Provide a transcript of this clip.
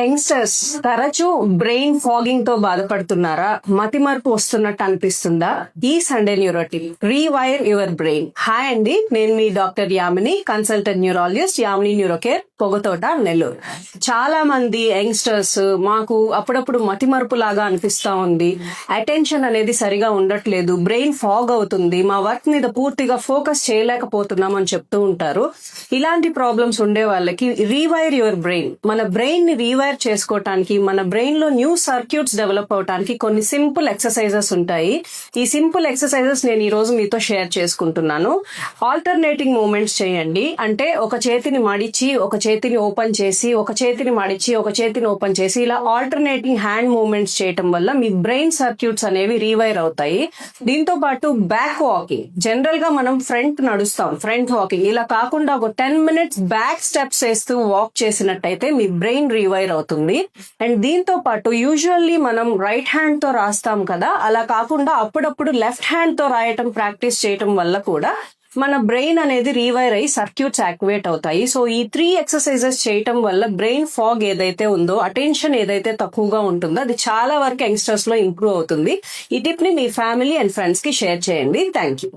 Youngsters తరచూ brain fogging తో బాధపడుతున్నారా? మతిమరుపు వస్తున్నట్టు అనిపిస్తుందా? ఈ Sunday neuro tip rewire your brain. Hi అండి, నేను మీ doctor Yamini, consultant neurologist, Yamini neuro care, Pogathota, Nellore. చాలా మంది యంగ్స్టర్స్ మాకు అప్పుడప్పుడు మతిమరుపు లాగా అనిపిస్తా ఉంది, అటెన్షన్ అనేది సరిగా ఉండట్లేదు, బ్రెయిన్ ఫాగ్ అవుతుంది, మా వర్క్ మీద పూర్తిగా ఫోకస్ చేయలేకపోతున్నాం అని చెప్తూ ఉంటారు. ఇలాంటి ప్రాబ్లమ్స్ ఉండే వాళ్ళకి రీవైర్ యువర్ బ్రెయిన్, మన బ్రెయిన్ ని రీవైర్ చేసుకోవటానికి, మన బ్రెయిన్ లో న్యూ సర్క్యూట్స్ డెవలప్ అవటానికి కొన్ని సింపుల్ ఎక్సర్సైజెస్ ఉంటాయి. ఈ సింపుల్ ఎక్సర్సైజెస్ నేను ఈ రోజు మీతో షేర్ చేసుకుంటున్నాను. ఆల్టర్నేటింగ్ మూమెంట్స్ చేయండి. అంటే ఒక చేతిని మడిచి ఒక చేతిని ఓపెన్ చేసి, ఒక చేతిని మడిచి ఒక చేతిని ఓపెన్ చేసి, ఇలా ఆల్టర్నేటింగ్ హ్యాండ్ మూవ్మెంట్స్ చేయటం వల్ల మీ బ్రెయిన్ సర్క్యూట్స్ అనేవి రీవైర్ అవుతాయి. దీంతో పాటు బ్యాక్ వాకింగ్, జనరల్ గా మనం ఫ్రంట్ నడుస్తాం, ఫ్రంట్ వాకింగ్, ఇలా కాకుండా ఒక 10 minutes బ్యాక్ స్టెప్స్ వేస్తూ వాక్ చేసినట్టయితే మీ బ్రెయిన్ రీవైర్ అవుతుంది. అండ్ దీంతో పాటు యూజువల్లీ మనం రైట్ హ్యాండ్ తో రాస్తాం కదా, అలా కాకుండా అప్పుడప్పుడు లెఫ్ట్ హ్యాండ్ తో రాయటం ప్రాక్టీస్ చేయటం వల్ల కూడా మన బ్రెయిన్ అనేది రీవైర్ అయ్యి సర్క్యూట్స్ యాక్టివేట్ అవుతాయి. సో ఈ 3 ఎక్సర్సైజెస్ చేయటం వల్ల బ్రెయిన్ ఫాగ్ ఏదైతే ఉందో, అటెన్షన్ ఏదైతే తక్కువగా ఉంటుందో, అది చాలా వరకు యంగ్స్టర్స్ లో ఇంప్రూవ్ అవుతుంది. ఈ టిప్ ని మీ ఫ్యామిలీ అండ్ ఫ్రెండ్స్ కి షేర్ చేయండి. Thank you.